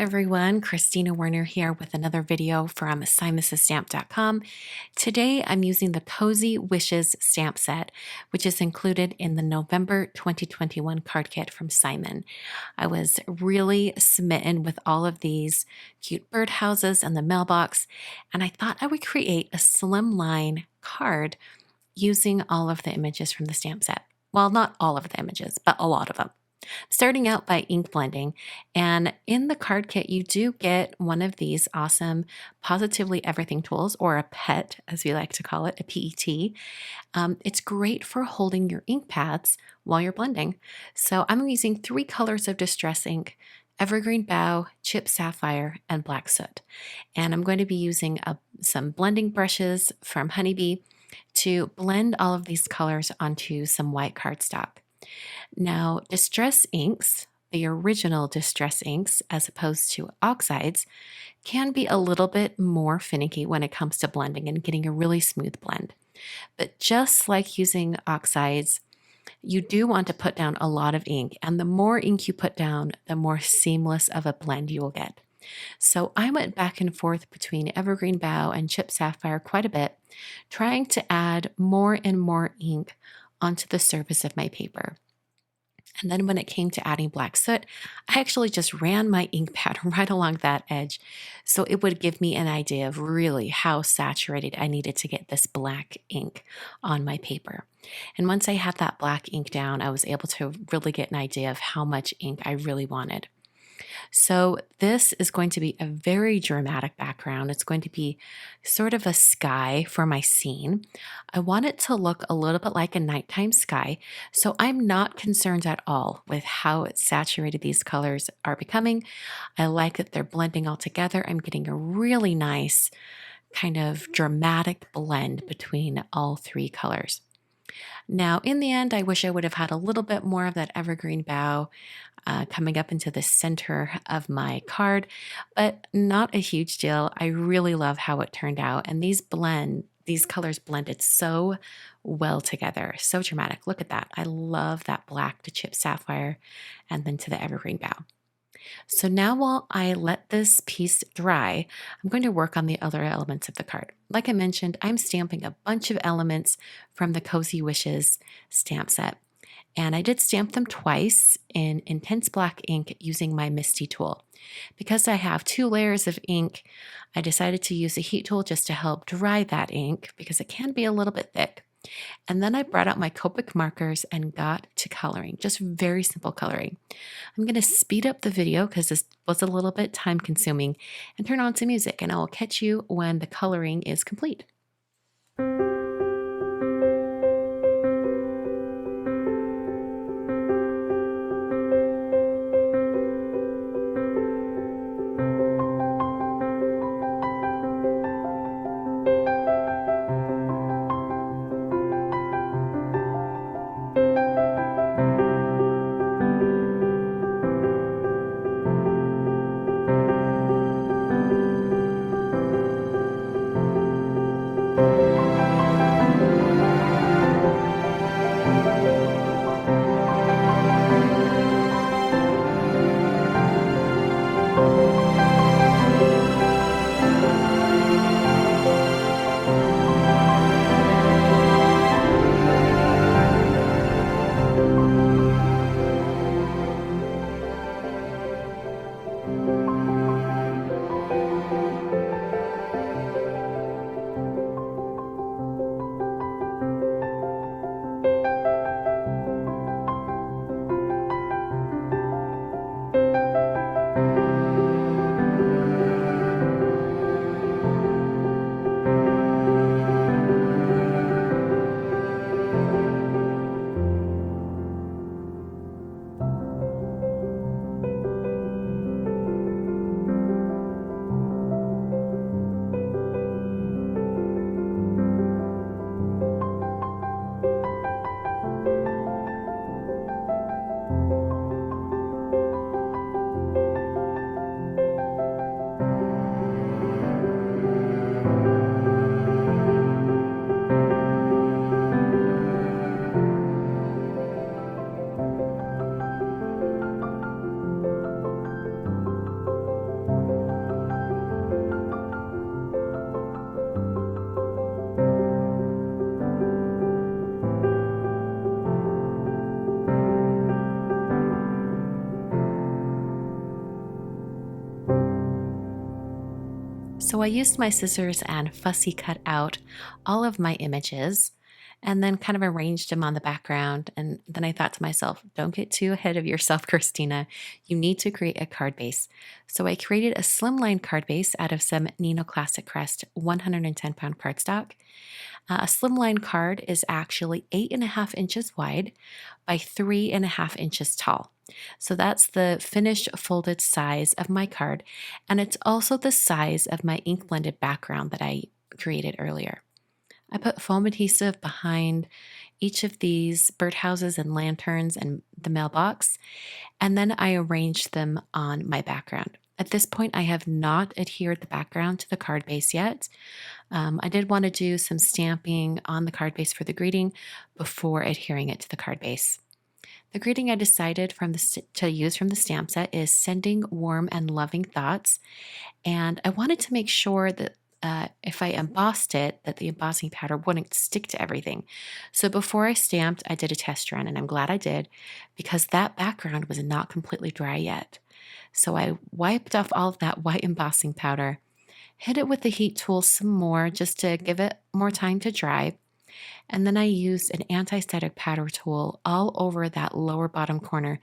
everyone, Kristina Werner here with another video from SimonSstamp.com. Today I'm using the Cozy Wishes stamp set, which is included in the November 2021 card kit from Simon. I was really smitten with all of these cute birdhouses and the mailbox, and I thought I would create a slimline card using all of the images from the stamp set. Well, not all of the images, but a lot of them. Starting out by ink blending, and in the card kit you do get one of these awesome Positively Everything tools, or a PET as we like to call it, a PET. It's great for holding your ink pads while you're blending. So I'm using 3 colors of distress ink: Evergreen BOUGH, Chip Sapphire, and Black Soot. And I'm going to be using some blending brushes from Honeybee to blend all of these colors onto some white cardstock. Now, distress inks, the original distress inks, as opposed to oxides, can be a little bit more finicky when it comes to blending and getting a really smooth blend. But just like using oxides, you do want to put down a lot of ink, and the more ink you put down, the more seamless of a blend you will get. So I went back and forth between Evergreen BOUGH and Chip Sapphire quite a bit, trying to add more and more ink onto the surface of my paper. And then when it came to adding Black Soot, I actually just ran my ink pad right along that edge, so it would give me an idea of really how saturated I needed to get this black ink on my paper. And once I had that black ink down, I was able to really get an idea of how much ink I really wanted. So this is going to be a very dramatic background. It's going to be sort of a sky for my scene. I want it to look a little bit like a nighttime sky, so I'm not concerned at all with how saturated these colors are becoming. I like that they're blending all together. I'm getting a really nice kind of dramatic blend between all 3 colors. Now, in the end, I wish I would have had a little bit more of that Evergreen BOUGH coming up into the center of my card, but not a huge deal. I really love how it turned out, and these colors blended so well together. So dramatic. Look at that. I love that black to Chip Sapphire and then to the Evergreen BOUGH. So now while I let this piece dry, I'm going to work on the other elements of the card. Like I mentioned, I'm stamping a bunch of elements from the Cozy Wishes stamp set. And I did stamp them twice in intense black ink using my Misty tool. Because I have 2 layers of ink, I decided to use a heat tool just to help dry that ink because it can be a little bit thick. And then I brought out my Copic markers and got to coloring, just very simple coloring. I'm going to speed up the video because this was a little bit time consuming and turn on some music, and I will catch you when the coloring is complete. So I used my scissors and fussy cut out all of my images and then kind of arranged them on the background. And then I thought to myself, don't get too ahead of yourself, Kristina. You need to create a card base. So I created a slimline card base out of some Neenah Classic Crest 110-pound cardstock. A slimline card is actually 8.5 inches wide by 3.5 inches tall. So that's the finished folded size of my card, and it's also the size of my ink blended background that I created earlier. I put foam adhesive behind each of these birdhouses and lanterns and the mailbox, and then I arranged them on my background. At this point, I have not adhered the background to the card base yet. I did want to do some stamping on the card base for the greeting before adhering it to the card base. The greeting I decided to use from the stamp set is "Sending warm and loving thoughts," and I wanted to make sure that if I embossed it, that the embossing powder wouldn't stick to everything. So before I stamped, I did a test run, and I'm glad I did because that background was not completely dry yet. So I wiped off all of that white embossing powder, hit it with the heat tool some more just to give it more time to dry. And then I used an anti-static powder tool all over that lower bottom corner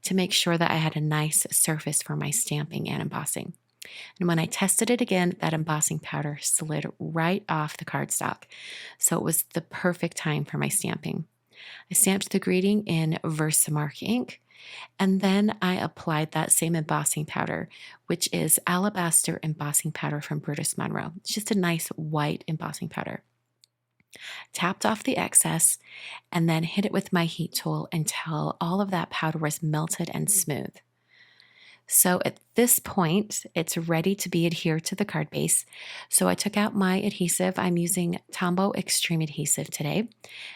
to make sure that I had a nice surface for my stamping and embossing. And when I tested it again, that embossing powder slid right off the cardstock. So it was the perfect time for my stamping. I stamped the greeting in Versamark ink, and then I applied that same embossing powder, which is alabaster embossing powder from Brutus Monroe. It's just a nice white embossing powder. Tapped off the excess and then hit it with my heat tool until all of that powder was melted and smooth. So at this point, it's ready to be adhered to the card base. So I took out my adhesive. I'm using Tombow Extreme Adhesive today.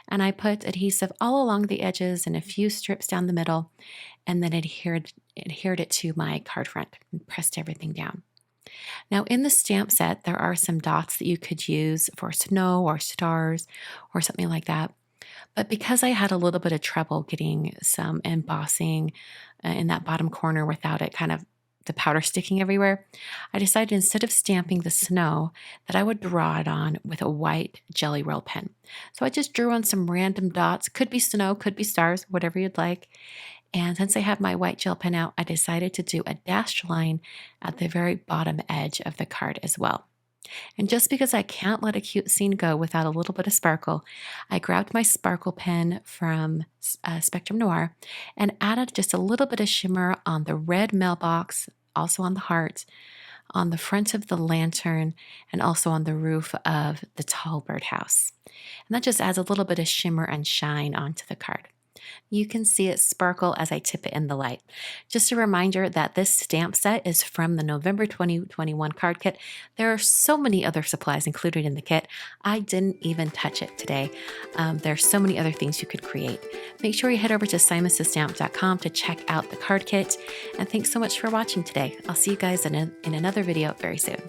And I put adhesive all along the edges and a few strips down the middle, and then adhered it to my card front and pressed everything down. Now in the stamp set, there are some dots that you could use for snow or stars or something like that. But because I had a little bit of trouble getting some embossing in that bottom corner without it kind of the powder sticking everywhere, I decided instead of stamping the snow that I would draw it on with a white Jelly Roll pen. So I just drew on some random dots, could be snow, could be stars, whatever you'd like. And since I had my white gel pen out, I decided to do a dashed line at the very bottom edge of the card as well. And just because I can't let a cute scene go without a little bit of sparkle, I grabbed my sparkle pen from Spectrum Noir and added just a little bit of shimmer on the red mailbox, also on the heart, on the front of the lantern, and also on the roof of the tall birdhouse. And that just adds a little bit of shimmer and shine onto the card. You can see it sparkle as I tip it in the light. Just a reminder that this stamp set is from the November 2021 card kit. There are so many other supplies included in the kit. I didn't even touch it today. There are so many other things you could create. Make sure you head over to slimline to check out the card kit. And thanks so much for watching today. I'll see you guys in another video very soon.